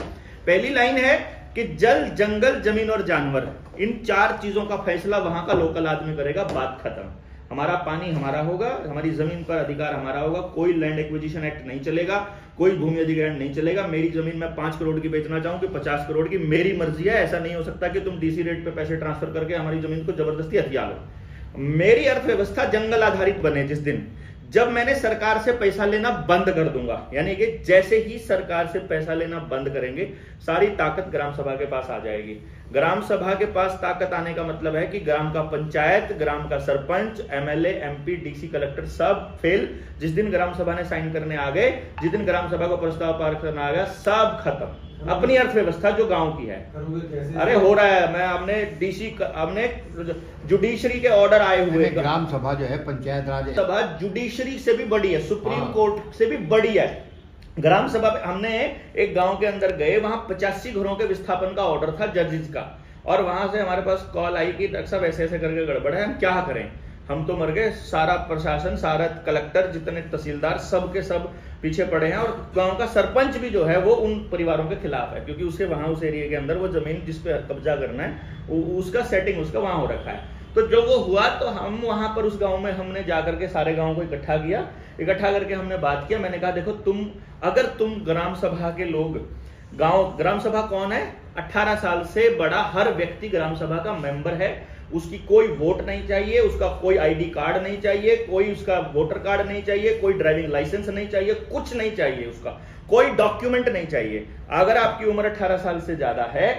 पहली लाइन है कि जल जंगल जमीन और जानवर, इन 4 चीजों का फैसला वहां का लोकल आदमी करेगा, बात खत्म। हमारा पानी हमारा होगा, हमारी जमीन पर अधिकार हमारा होगा, कोई लैंड एक्विजिशन एक्ट नहीं चलेगा, कोई भूमि अधिग्रहण नहीं चलेगा। मेरी जमीन मैं 5 करोड़ की बेचना चाहूं कि 50 करोड़ की, मेरी मर्जी है। ऐसा नहीं हो सकता कि तुम डीसी रेट पे पैसे ट्रांसफर करके हमारी जमीन को जबरदस्ती हथिया लो। मेरी अर्थव्यवस्था जंगल आधारित बने जिस दिन, जब मैंने सरकार से पैसा लेना बंद कर दूंगा, यानी कि जैसे ही सरकार से पैसा लेना बंद करेंगे, सारी ताकत ग्राम सभा के पास आ जाएगी। ग्राम सभा के पास ताकत आने का मतलब है कि ग्राम का पंचायत, ग्राम का sarpanch, MLA, MP, DC, collector सब फेल। जिस दिन ग्राम सभा ने साइन करने आ गए, जिस दिन ग्राम सभा को प्रस्ताव पार करना आ गया, सब खत्म। अपनी अर्थव्यवस्था जो गांव की है। अरे हो रहा है, मैं हमने जुडिशरी के ऑर्डर आए हुए, ग्राम सभा जो है पंचायत राज सभा जुडिशरी से भी बड़ी है, सुप्रीम कोर्ट से भी बड़ी है। ग्राम सभा पे हमने एक गांव के अंदर गए, वहां 85 घरों के विस्थापन का ऑर्डर था जजेस का, और वहां से हमारे पास कॉल आई कि डॉक्टर साहब ऐसे ऐसे करके गड़बड़ है, हम क्या करें, हम तो मर गए। सारा प्रशासन, सारा कलेक्टर, जितने तहसीलदार, सब के सब पीछे पड़े हैं, और गांव का सरपंच भी जो है वो उन परिवारों के खिलाफ है, क्योंकि उसे वहां उस एरिया के अंदर वो जमीन जिस पे कब्जा करना है उसका सेटिंग उसका वहां हो रखा है। तो जो वो हुआ, तो हम वहां पर उस गांव में हमने जाकर के सारे गांव को इकट्ठा करके हमने बात किया। मैंने कहा देखो, अगर तुम ग्राम सभा के लोग, ग्राम सभा कौन है, 18 साल से बड़ा हर व्यक्ति ग्राम सभा का मेंबर है, उसकी कोई वोट नहीं चाहिए, उसका कोई आईडी कार्ड नहीं चाहिए, कोई उसका वोटर कार्ड नहीं चाहिए, कोई ड्राइविंग लाइसेंस नहीं चाहिए, कुछ नहीं चाहिए, उसका कोई डॉक्यूमेंट नहीं चाहिए। अगर आपकी उम्र 18 साल से ज्यादा है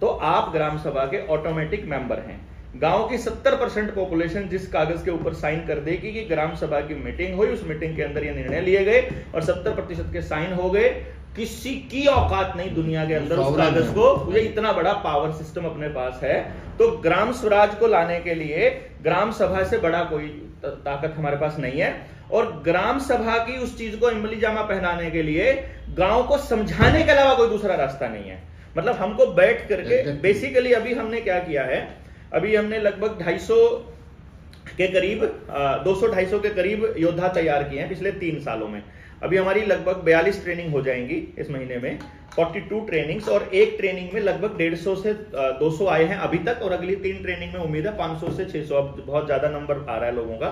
तो आप ग्राम सभा के ऑटोमेटिक मेंबर हैं। गांव की 70% पॉपुलेशन जिस कागज के ऊपर साइन कर देगी कि ग्राम सभा की मीटिंग हुई, उस मीटिंग के अंदर ये निर्णय लिए गए और 70% के साइन हो गए, किसी की औकात नहीं दुनिया के अंदर उस कागज को, ये इतना बड़ा पावर सिस्टम अपने पास है। तो ग्राम स्वराज को लाने के लिए ग्राम सभा से बड़ा कोई ताकत हमारे पास नहीं है, और ग्राम सभा की उस चीज को इमली जामा पहनाने के लिए गांव को समझाने के अलावा कोई दूसरा रास्ता नहीं है। मतलब हमको बैठ करके बेसिकली अभी हमने क्या किया है, अभी हमने लगभग 250 के करीब 200-250 के करीब योद्धा तैयार किए हैं पिछले 3 सालों में। अभी हमारी लगभग 42 ट्रेनिंग हो जाएंगी इस महीने में, 42 ट्रेनिंग्स, और एक ट्रेनिंग में लगभग 150 से 200 आए हैं अभी तक, और अगली 3 ट्रेनिंग में उम्मीद है 500 से 600, अब बहुत ज्यादा नंबर आ रहा है लोगों का।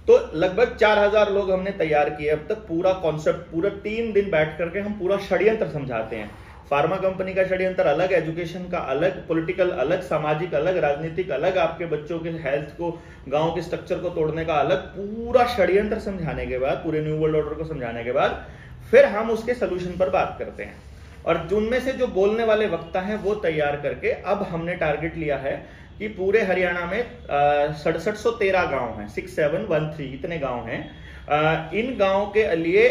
तो लगभग 4000 लोग हमने तैयार किए अब तक। पूरा कॉन्सेप्ट, पूरा 3 दिन बैठ करके हम पूरा षड्यंत्र समझाते हैं। फार्मा कंपनी का षड्यंत्र अलग, एजुकेशन का अलग, पॉलिटिकल अलग, सामाजिक अलग, राजनीतिक अलग, आपके बच्चों के हेल्थ को, गांव के स्ट्रक्चर को तोड़ने का अलग, पूरा षड्यंत्र समझाने के बाद, पूरे न्यू वर्ल्ड ऑर्डर को समझाने के बाद फिर हम उसके सोल्यूशन पर बात करते हैं। और उनमें से जो बोलने वाले वक्ता हैं वो तैयार करके अब हमने टारगेट लिया है कि पूरे हरियाणा में 6713 गांव हैं, 6713 इतने गांव हैं। इन गांव के लिए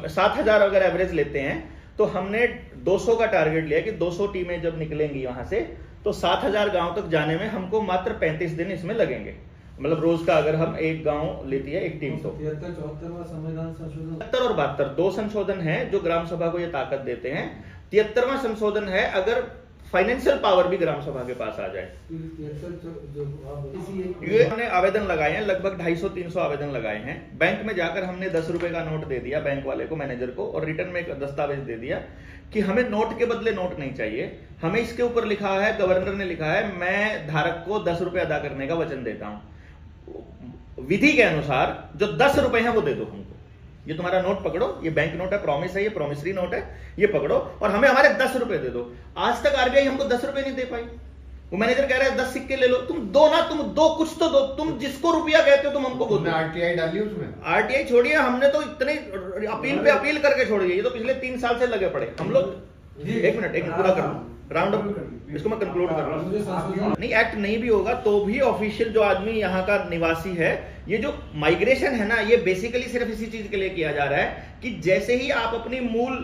7000 अगर एवरेज लेते हैं तो हमने 200 का टारगेट लिया कि 200 टीमें जब निकलेंगी वहां से तो 7000 गांव तक जाने में हमको मात्र 35 दिन इसमें लगेंगे। मतलब रोज का अगर हम एक गांव लेती है एक टीम, तो 73-74वां संविधान संशोधन 73 और 72 2 संशोधन है जो ग्राम सभा को ये ताकत देते हैं। 73वां संशोधन है अगर फाइनेंशियल पावर भी ग्राम सभा के पास आ जाए। ये हमने आवेदन लगाए हैं, लगभग 250-300 आवेदन लगाए हैं। बैंक में जाकर हमने 10 रुपए का नोट दे दिया बैंक वाले को, मैनेजर को, और रिटर्न में एक दस्तावेज दे दिया कि हमें नोट के बदले नोट नहीं चाहिए, हमें इसके ऊपर लिखा है, गवर्नर ने लिखा है, मैं धारक को 10 रुपए अदा करने का वचन देता हूं, विधि के अनुसार जो 10 रुपए हैं वो दे दो हमको, ये तुम्हारा नोट पकड़ो, ये बैंक नोट है, प्रॉमिस है, ये प्रॉमिसरी नोट है, ये पकड़ो और हमें हमारे 10 रुपए दे दो। आज तक आरबीआई हमको 10 रुपए नहीं दे पाई। वो मैनेजर कह रहा है 10 सिक्के ले लो, तुम दो ना, तुम दो, कुछ तो दो, तुम जिसको रुपया कहते हो तुम हमको बोलो। आरटीआई डाली उसमें, आरटीआई छोड़िए, हमने तो इतने अपील पे अपील करके छोड़ दिए, ये तो पिछले 3 साल से लगे पड़े हम लोग। एक मिनट पूरा कर लूं, राउंड अप इसको मैं कंक्लूड कर रहा हूं। नहीं, एक्ट नहीं भी होगा तो भी ऑफिशियल जो आदमी यहाँ का निवासी है, ये जो माइग्रेशन है ना, ये बेसिकली सिर्फ इसी चीज के लिए किया जा रहा है कि जैसे ही आप अपनी मूल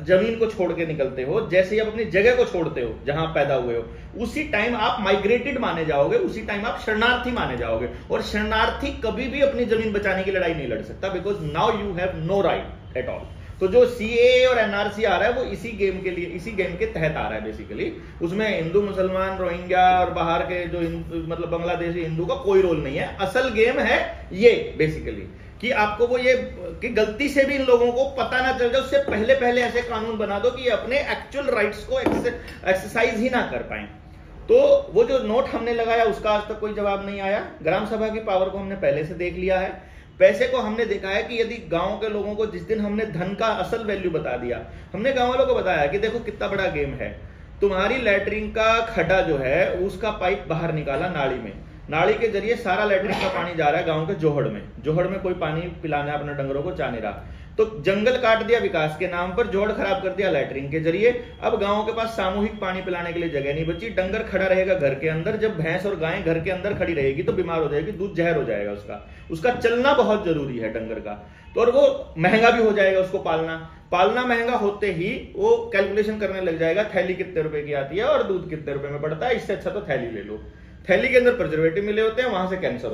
जमीन को छोड़ के निकलते हो, जैसे ही आप अपनी जगह को छोड़ते हो जहां पैदा हुए हो, उसी टाइम आप माइग्रेटेड माने जाओगे, उसी टाइम आप शरणार्थी माने जाओगे। और शरणार्थी कभी भी अपनी जमीन बचाने की लड़ाई नहीं लड़ सकता, because now you have no right at all. तो जो सीएए और एनआरसी आ रहा है वो इसी गेम के लिए, इसी गेम के तहत आ रहा है बेसिकली। उसमें हिंदू, मुसलमान, रोहिंग्या और बाहर के जो मतलब बांग्लादेशी हिंदू का कोई रोल नहीं है। असल गेम है ये बेसिकली कि आपको वो ये कि गलती से भी इन लोगों को पता ना चल जाए, उससे पहले पहले ऐसे कानून बना दो कि ये अपने एक्चुअल राइट्स को एक्सरसाइज ही ना कर पाए। तो वो जो नोट हमने लगाया उसका आज तक कोई जवाब नहीं आया। ग्राम सभा की पावर को हमने पहले से देख लिया है। पैसे को हमने देखा है कि यदि गांव के लोगों को, जिस दिन हमने धन का असल वैल्यू बता दिया, हमने गांव वालों को बताया कि देखो कितना बड़ा गेम है, तुम्हारी लैट्रिन का खड्डा जो है उसका पाइप बाहर निकाला नाली में, नाली के जरिए सारा लैट्रिन का पानी जा रहा है गांव के जोहड़ में, जोहड़ में कोई पानी पिलाना है अपने डंगरों को, चाह नहीं रहा। तो जंगल काट दिया विकास के नाम पर, जोड़ खराब कर दिया लैटरिन के जरिए। अब गांवों के पास सामूहिक पानी पिलाने के लिए जगह नहीं बची, डंगर खड़ा रहेगा घर के अंदर। जब भैंस और गाय घर के अंदर खड़ी रहेगी तो बीमार हो जाएगी, दूध जहर हो जाएगा उसका चलना बहुत जरूरी है डंगर का। तो और वो महंगा भी हो जाएगा उसको पालना महंगा होते ही वो कैलकुलेशन करने लग जाएगा, थैली कितने रुपए की आती है और दूध कितने रुपए में पड़ता है, इससे अच्छा तो थैली ले लो। थैली के अंदर प्रिजर्वेटिव मिले होते हैं, वहां से कैंसर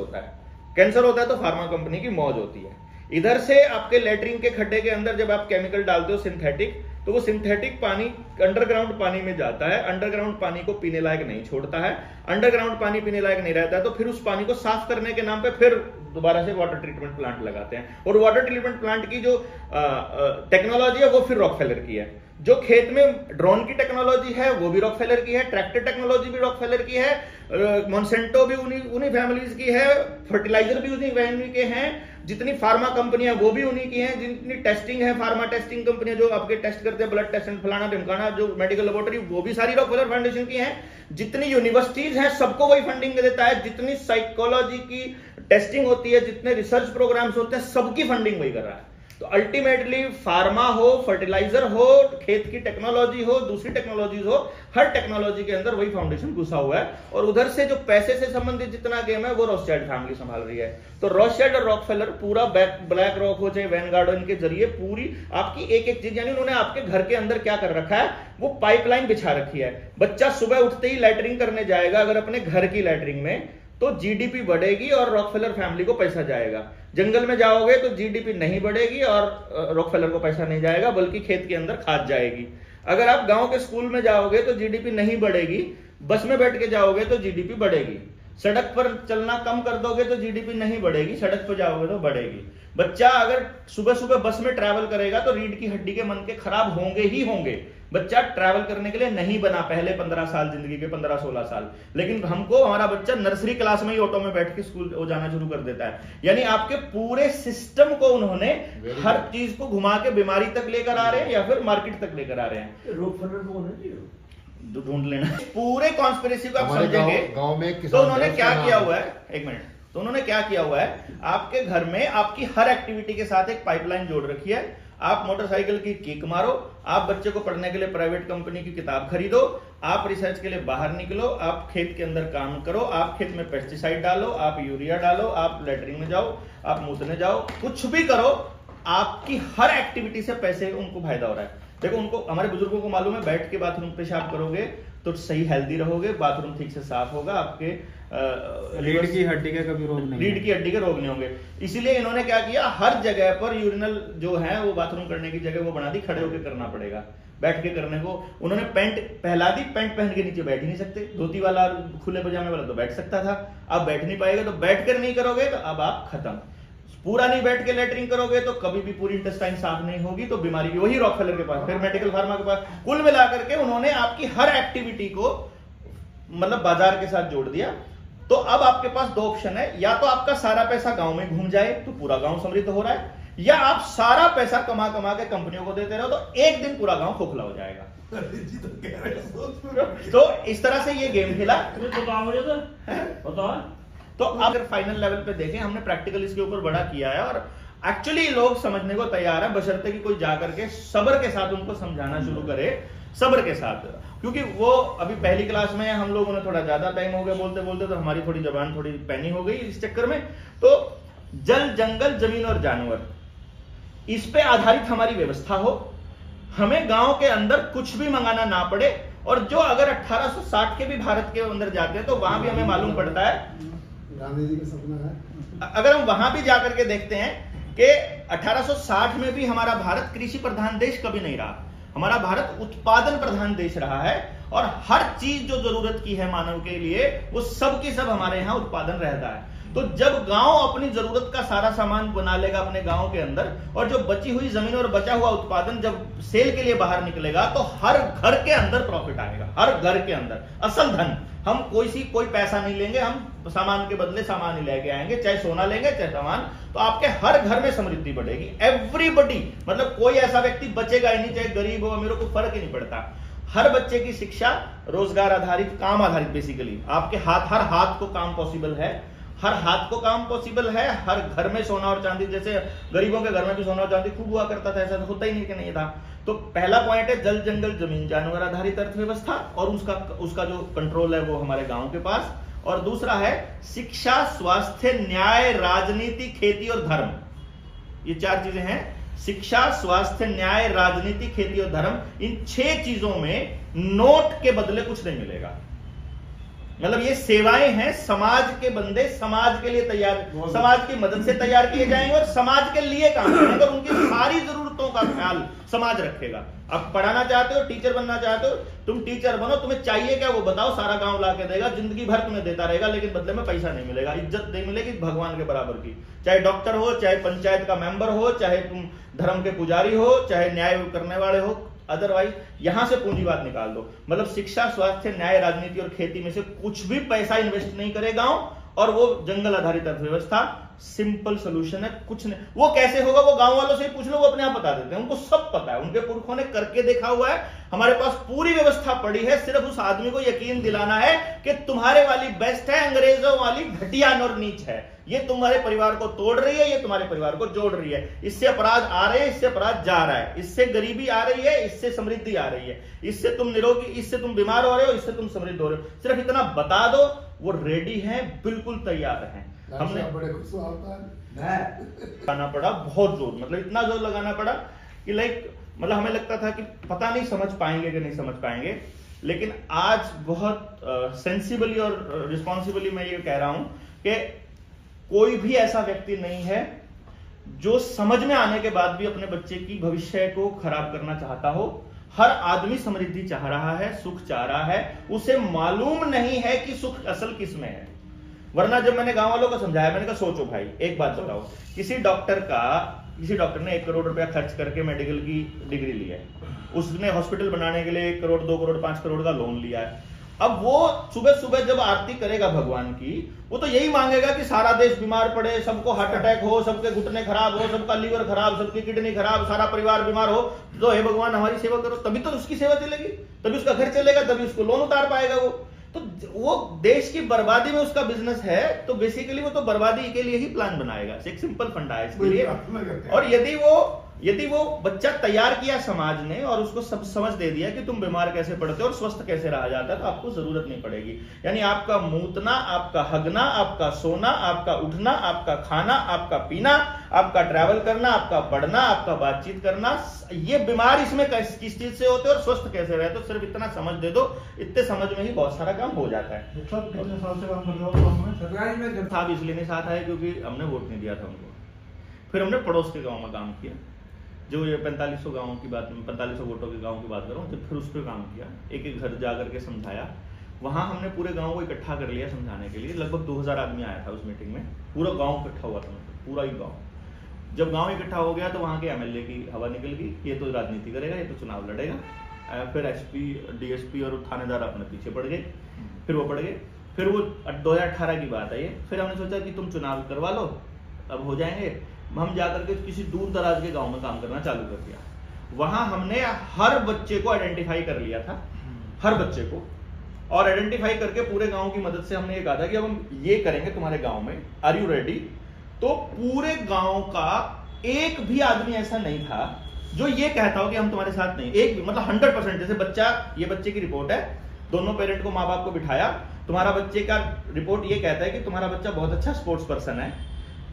होता है तो फार्मा कंपनी की मौज होती है। इधर से आपके लेटरिन के खड्डे के अंदर जब आप केमिकल डालते हो सिंथेटिक, तो वो सिंथेटिक पानी अंडरग्राउंड पानी में जाता है, अंडरग्राउंड पानी को पीने लायक नहीं छोड़ता है। अंडरग्राउंड पानी पीने लायक नहीं रहता है तो फिर उस पानी को साफ करने के नाम पे फिर दोबारा से वाटर ट्रीटमेंट प्लांट लगाते हैं, और वाटर ट्रीटमेंट प्लांट की जो टेक्नोलॉजी है वो फिर रॉकफेलर की है। जो खेत में ड्रोन की टेक्नोलॉजी है वो भी रॉकफेलर की है, ट्रैक्टर टेक्नोलॉजी भी रॉकफेलर की है, मॉन्सेंटो भी उन्हीं फैमिलीज की है, फर्टिलाइजर भी उन्हीं फैमिली के हैं, जितनी फार्मा कंपनियां वो भी उन्हीं की हैं, जितनी टेस्टिंग है फार्मा टेस्टिंग कंपनियां जो आपके टेस्ट करते हैं ब्लड टेस्ट फलाना ढिमकाना, जो मेडिकल लेबोरेटरी वो भी सारी रॉकफेलर फाउंडेशन की हैं। जितनी यूनिवर्सिटीज हैं सबको वही फंडिंग देता है, जितनी साइकोलॉजी की टेस्टिंग होती है, जितने रिसर्च प्रोग्राम्स होते हैं सबकी फंडिंग वही कर रहा है। तो अल्टीमेटली फार्मा हो, फर्टिलाइजर हो, खेत की टेक्नोलॉजी हो, दूसरी टेक्नोलॉजीज हो, हर टेक्नोलॉजी के अंदर वही फाउंडेशन घुसा हुआ है। और उधर से जो पैसे से संबंधित जितना गेम है वो रॉथस्चाइल्ड फैमिली संभाल रही है। तो रॉथस्चाइल्ड और रॉकफेलर पूरा ब्लैक रॉक हो चाहे वैनगार्ड, इनके जरिए पूरी आपकी एक एक चीज, यानी उन्होंने आपके घर के अंदर क्या कर रखा है, वो पाइपलाइन बिछा रखी है। बच्चा सुबह उठते ही लैटरिंग करने जाएगा अगर अपने घर की लैटरिंग में, तो जीडीपी बढ़ेगी और रॉकफेलर फैमिली को पैसा जाएगा। जंगल में जाओगे तो जीडीपी नहीं बढ़ेगी और रॉकफेलर को पैसा नहीं जाएगा, बल्कि खेत के अंदर खाद जाएगी। अगर आप गांव के स्कूल में जाओगे तो जीडीपी नहीं बढ़ेगी, बस में बैठ के जाओगे तो जीडीपी बढ़ेगी। सड़क पर चलना कम कर दोगे तो जीडीपी नहीं बढ़ेगी, सड़क पर जाओगे तो बढ़ेगी। बच्चा अगर सुबह सुबह बस में ट्रैवल करेगा तो रीढ़ की हड्डी के मन के खराब होंगे ही होंगे। बच्चा ट्रैवल करने के लिए नहीं बना पहले 15 साल, जिंदगी के 15-16 साल, लेकिन हमको हमारा बच्चा नर्सरी क्लास में ही ऑटो में बैठ के स्कूल जाना शुरू कर देता है। यानी आपके पूरे सिस्टम को उन्होंने हर चीज को घुमा के बीमारी तक लेकर आ रहे हैं या फिर मार्केट तक लेकर आ रहे हैं। ढूंढ लेना पूरे कॉन्स्पिरेसी को आप समझेंगे। गांव में तो उन्होंने क्या किया हुआ है, एक मिनट, तो उन्होंने क्या किया हुआ है, आपके घर में आपकी हर एक्टिविटी के साथ एक पाइपलाइन जोड़ रखी है। आप मोटरसाइकिल की किक मारो, आप बच्चे को पढ़ने के लिए प्राइवेट कंपनी की किताब खरीदो, आप रिसर्च के लिए बाहर निकलो, आप खेत के अंदर काम करो, आप खेत में पेस्टिसाइड डालो, आप यूरिया डालो, आप लैटरिन में जाओ, आप मूतने जाओ, कुछ भी करो, आपकी हर एक्टिविटी से पैसे उनको फायदा हो रहा है। देखो उनको, हमारे बुजुर्गों को मालूम है, बैठ के बाथरूम पेशाब करोगे तो सही हेल्दी रहोगे, बाथरूम ठीक से साफ होगा, आपके रीढ़ की हड्डी के कभी रोग नहीं, रीढ़ की हड्डी के रोग नहीं होंगे। इसीलिए इन्होंने क्या किया, हर जगह पर यूरिनल जो है वो बाथरूम करने की जगह वो बना दी, खड़े होकर करना पड़ेगा, बैठ के करने को उन्होंने पैंट पहला दी। पैंट पहन के नीचे बैठ ही नहीं सकते, धोती वाला खुले पजामे वाला तो बैठ सकता था, अब बैठ नहीं पाएगा। तो बैठ कर नहीं करोगे तो अब आप खत्म। पूरा नहीं बैठ के लेटरिंग करोगे तो कभी भी पूरी इंटेस्टाइन साफ नहीं होगी, तो बीमारी भी वही रॉकफेलर के पास, फिर मेडिकल फार्मा के पास। कुल मिलाकर के उन्होंने आपकी हर एक्टिविटी को मतलब बाजार के साथ जोड़ दिया। तो अब आपके पास दो ऑप्शन है, या तो आपका सारा पैसा गांव में घूम जाए तो पूरा गांव समृद्ध हो रहा है, या आप सारा पैसा कमा कमा के कंपनियों को देते रहो तो एक दिन पूरा गांव खोखला हो जाएगा। तो इस तरह से ये गेम खेला। तो अगर फाइनल लेवल पे देखें, हमने प्रैक्टिकल इसके ऊपर बड़ा किया है और एक्चुअली लोग समझने को तैयार है, बशर्ते कि कोई जाकर के सब्र के साथ उनको समझाना शुरू करे, सब्र के साथ। क्योंकि वो अभी पहली क्लास में, हम लोगों ने थोड़ा ज्यादा टाइम हो गया बोलते बोलते, तो हमारी थोड़ी जबान थोड़ी पैनी हो गई इस चक्कर में। तो जल, जंगल, जमीन और जानवर, इस पे आधारित हमारी व्यवस्था हो, हमें गांव के अंदर कुछ भी मंगाना ना पड़े। और जो अगर 1860 के भी भारत के अंदर जाते हैं तो वहां भी हमें मालूम पड़ता है, गांधी जी का सपना है, अगर हम वहां भी जाकर के देखते हैं कि 1860 में भी हमारा भारत कृषि प्रधान देश कभी नहीं रहा, हमारा भारत उत्पादन प्रधान देश रहा है। और हर चीज जो जरूरत की है मानव के लिए, वो सब की सब हमारे यहाँ उत्पादन रहता है। तो जब गांव अपनी जरूरत का सारा सामान बना लेगा अपने गांव के अंदर, और जो बची हुई जमीन और बचा हुआ उत्पादन जब सेल के लिए बाहर निकलेगा, तो हर घर के अंदर प्रॉफिट आएगा, हर घर के अंदर असल धन। हम कोई पैसा नहीं लेंगे, हम सामान के बदले सामान ही लेके आएंगे, चाहे सोना लेंगे चाहे सामान, तो आपके हर घर में समृद्धि बढ़ेगी। एवरीबडी, मतलब कोई ऐसा व्यक्ति बचेगा ही नहीं, चाहे गरीब हो अमीर हो, को फर्क ही नहीं पड़ता। हर बच्चे की शिक्षा रोजगार आधारित, काम आधारित, बेसिकली आपके हर हाथ को काम पॉसिबल है। हर हाथ को काम पॉसिबल है, हर घर में सोना और चांदी, जैसे गरीबों के घर में भी सोना और चांदी खूब हुआ करता था, ऐसा तो होता ही नहीं कि नहीं था। तो पहला पॉइंट है जल जंगल जमीन जानवर आधारित अर्थव्यवस्था, और उसका जो कंट्रोल है वो हमारे गांव के पास। और दूसरा है शिक्षा, स्वास्थ्य, न्याय, राजनीति, खेती और धर्म। ये 4 चीजें हैं, शिक्षा, स्वास्थ्य, न्याय, राजनीति, खेती और धर्म। इन 6 चीजों में नोट के बदले कुछ नहीं मिलेगा। मतलब ये सेवाएं हैं, समाज के बंदे समाज के लिए तैयार, समाज की मदद से तैयार किए जाएंगे और समाज के लिए काम करेंगे और उनकी सारी जरूरतों का ख्याल समाज रखेगा। अब पढ़ाना चाहते हो, टीचर बनना चाहते हो, तुम टीचर बनो, तुम्हें चाहिए क्या वो बताओ, सारा गांव ला के देगा, जिंदगी भर तुम्हें देता रहेगा, लेकिन बदले में पैसा नहीं मिलेगा, इज्जत नहीं मिलेगी भगवान के बराबर की। चाहे डॉक्टर हो, चाहे पंचायत का मेंबर हो, चाहे तुम धर्म के पुजारी हो, चाहे न्याय करने वाले हो, अदरवाइज यहां से पूंजीवाद निकाल दो। मतलब शिक्षा, स्वास्थ्य, न्याय, राजनीति और खेती में से कुछ भी पैसा इन्वेस्ट नहीं करे गांव, और वो जंगल आधारित अर्थव्यवस्था। सिंपल सोल्यूशन है, कुछ नहीं। वो कैसे होगा वो गांव वालों से ही पूछ लो, वो अपने आप बता देते हैं, उनको सब पता है, उनके पुरखों ने करके देखा हुआ है। हमारे पास पूरी व्यवस्था पड़ी है, सिर्फ उस आदमी को यकीन दिलाना है कि तुम्हारे वाली बेस्ट है, अंग्रेजों वाली घटिया और नीच है। ये तुम्हारे परिवार को तोड़ रही है, ये तुम्हारे परिवार को जोड़ रही है। इससे अपराध आ रहे हैं, इससे अपराध जा रहा है, इससे गरीबी आ रही है, इससे समृद्धि आ रही है, इससे तुम निरोगी, इससे तुम बीमार हो रहे हो, इससे तुम समृद्ध हो रहे हो। सिर्फ इतना बता दो, वो रेडी हैं, बिल्कुल तैयार हैं। हमने बड़े खुश होता है लगाना पड़ा बहुत जोर, मतलब इतना जोर लगाना पड़ा कि मतलब हमें लगता था कि पता नहीं समझ पाएंगे कि नहीं समझ पाएंगे। लेकिन आज बहुत सेंसिबली और रिस्पॉन्सिबली मैं ये कह रहा हूं कि कोई भी ऐसा व्यक्ति नहीं है जो समझ में आने के बाद भी अपने बच्चे की भविष्य को खराब करना चाहता हो। हर आदमी समृद्धि चाह रहा है, सुख चाह रहा है, उसे मालूम नहीं है कि सुख असल किस में है। वरना जब मैंने गांव वालों को समझाया, मैंने कहा सोचो भाई, एक बात बताओ, किसी डॉक्टर ने 1 करोड़ रुपया खर्च करके मेडिकल की डिग्री ली है, उसने हॉस्पिटल बनाने के लिए 1 करोड़, 2 करोड़, 5 करोड़ का लोन लिया है। अब वो सुबह सुबह जब आरती करेगा भगवान की, वो तो यही मांगेगा कि सारा देश बीमार पड़े, सबको हार्ट अटैक हो, सबके घुटने खराब हो, सबका लीवर खराब, सबकी किडनी खराब, सारा परिवार बीमार हो, तो हे भगवान हमारी सेवा करो। तभी तो उसकी सेवा चलेगी, तभी उसका घर चलेगा, तभी उसको लोन उतार पाएगा वो। तो वो देश की बर्बादी में उसका बिजनेस है, तो बेसिकली वो तो बर्बादी के लिए ही प्लान बनाएगा। एक सिंपल फंडा है इसके लिए। और यदि वो बच्चा तैयार किया समाज ने और उसको सब समझ दे दिया कि तुम बीमार कैसे पड़ते हो और स्वस्थ कैसे रहा जाता है, तो आपको जरूरत नहीं पड़ेगी। यानी आपका मूतना, आपका हगना, आपका सोना, आपका उठना, आपका खाना, आपका पीना, आपका ट्रैवल करना, आपका पढ़ना, आपका बातचीत करना, ये बीमार इसमें किस चीज से होते हो और स्वस्थ कैसे रहते हो, सिर्फ इतना समझ दे दो। इतने समझ में ही बहुत सारा काम हो जाता है। साहब इसलिए नहीं साथ आए क्योंकि हमने वोट नहीं दिया था उनको। फिर हमने पड़ोस के गांव में काम किया, जो ये 4500 गांवों की बात, 4500 वोटों के गांव की बात करूं, जब फिर उस पर काम किया, एक एक घर जा करके समझाया। वहां हमने पूरे गांव को इकट्ठा कर लिया समझाने के लिए। लगभग 2000 आदमी आया था उस मीटिंग में, पूरा गांव इकट्ठा हुआ था, पूरा ही गांव। जब गांव इकट्ठा हो गया तो वहां के एमएलए की हवा निकल गई, ये तो राजनीति करेगा, ये तो चुनाव लड़ेगा। फिर एसपी, डीएसपी और थानेदार अपने पीछे पड़ गए, फिर वो पड़ गए। फिर वो 2018 की बात है ये। फिर हमने सोचा कि तुम चुनाव करवा लो, अब हो जाएंगे। हम जाकर के किसी दूर दराज के गांव में काम करना चालू कर दिया। वहां हमने हर बच्चे को आइडेंटिफाई कर लिया था, हर बच्चे को, और आइडेंटिफाई करके पूरे गांव की मदद से हमने ये कहा था कि अब हम ये करेंगे तुम्हारे गांव में, आर यू रेडी? तो पूरे गांव का एक भी आदमी ऐसा नहीं था जो ये कहता हो कि हम तुम्हारे साथ नहीं। एक भी, मतलब 100%। जैसे बच्चा, ये बच्चे की रिपोर्ट है, दोनों पेरेंट को, माँ बाप को बिठाया, तुम्हारा बच्चे का रिपोर्ट ये कहता है कि तुम्हारा बच्चा बहुत अच्छा स्पोर्ट्स पर्सन है।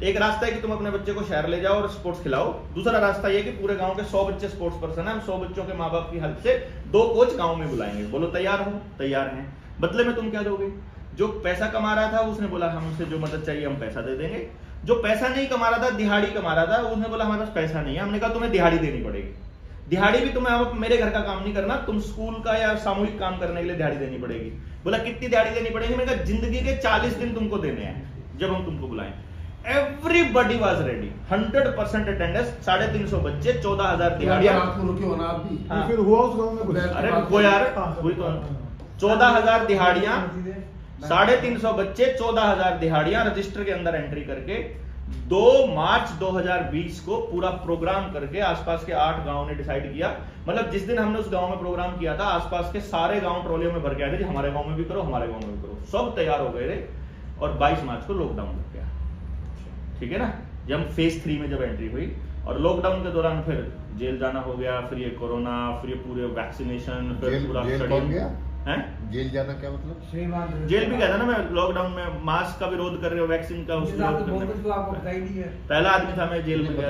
एक रास्ता है कि तुम अपने बच्चे को शहर ले जाओ और स्पोर्ट्स खिलाओ। दूसरा रास्ता ये कि पूरे गांव के 100 बच्चे स्पोर्ट्स पर्सन है, हम 100 बच्चों के माँ बाप की हेल्प से 2 कोच गांव में बुलाएंगे। बोलो तैयार हो? तैयार हैं। बदले में तुम क्या दोगे? जो पैसा कमा रहा था उसने बोला हमसे जो मदद चाहिए हम पैसा दे देंगे। जो पैसा नहीं कमा रहा था, दिहाड़ी कमा रहा था, उसने बोला हमारे पास पैसा नहीं है। हमने कहा तुम्हें दिहाड़ी देनी पड़ेगी। दिहाड़ी भी तुम्हें अब मेरे घर का काम नहीं करना, तुम स्कूल का या सामूहिक काम करने के लिए दिहाड़ी देनी पड़ेगी। बोला कितनी दिहाड़ी देनी पड़ेगी? मैंने कहा जिंदगी के 40 दिन तुमको देने हैं जब हम तुमको बुलाएं। एवरीबडी वाज रेडी, 100% अटेंडेंस, 350 बच्चे, 14,000 दिहाड़ियां। फिर हुआ उस गांव में कुछ? अरे वो यार हुई तो 14,000 दिहाड़ियां, 350 बच्चे, 14,000 दिहाड़ियां रजिस्टर के अंदर एंट्री करके 2 मार्च 2020 को पूरा प्रोग्राम करके आसपास के 8 गांव ने डिसाइड किया। मतलब जिस दिन हमने उस गांव में प्रोग्राम किया था, आसपास के सारे गांव ट्रॉलियों में भर के आए थे, हमारे गांव में भी करो, हमारे गांव में भी करो। सब तैयार हो गए थे। और 22 मार्च को लॉकडाउन लग गया। ठीक है ना, जब हम फेज 3 में जब एंट्री हुई, और लॉकडाउन के दौरान फिर जेल जाना हो गया, फिर ये कोरोना, फिर ये पूरे वैक्सीनेशन, फिर पूरा जेल कौन गया है। जेल जाना क्या मतलब? जेल भी गया था ना मैं लॉकडाउन में, मास्क का विरोध कर रहे हो, वैक्सीन का, उस विरोध करने में। पहला आदमी था मैं जेल में गया।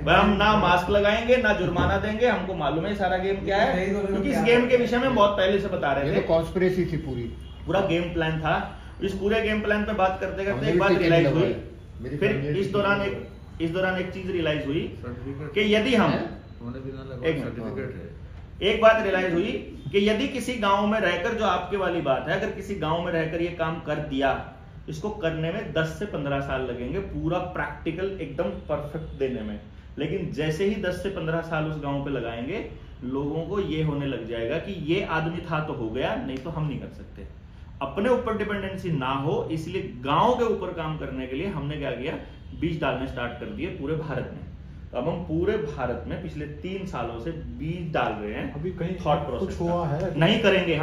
भाई हम ना मास्क लगाएंगे ना जुर्माना देंगे, हमको मालूम है सारा गेम क्या है, क्योंकि इस गेम के विषय में बहुत पहले से बता रहे ये थे। तो कॉन्स्पिरेसी थी पूरा गेम प्लान था। इस पूरे गेम प्लान पे बात करते करते एक बात रियलाइज हुई, फिर इस दौरान एक चीज रियलाइज हुई कि यदि हम एक बात रियलाइज हुई कि यदि किसी गांव में रहकर, जो आपके वाली बात है, अगर किसी गांव में रहकर ये काम कर दिया, इसको करने में 10 से 15 साल लगेंगे, पूरा प्रैक्टिकल एकदम परफेक्ट देने में। लेकिन जैसे ही 10 से 15 साल उस गांव पे लगाएंगे, लोगों को ये होने लग जाएगा कि ये आदमी था तो हो गया, नहीं तो हम नहीं कर सकते। अपने ऊपर डिपेंडेंसी ना हो, इसलिए गांव के ऊपर काम करने के लिए हमने क्या किया, बीज डालने स्टार्ट कर दिए पूरे भारत में। तो अब हम पूरे भारत में पिछले 3 सालों से बीज डाल रहे हैं। अभी कहीं थॉट कुछ प्रोसेस हुआ है? नहीं करेंगे हम।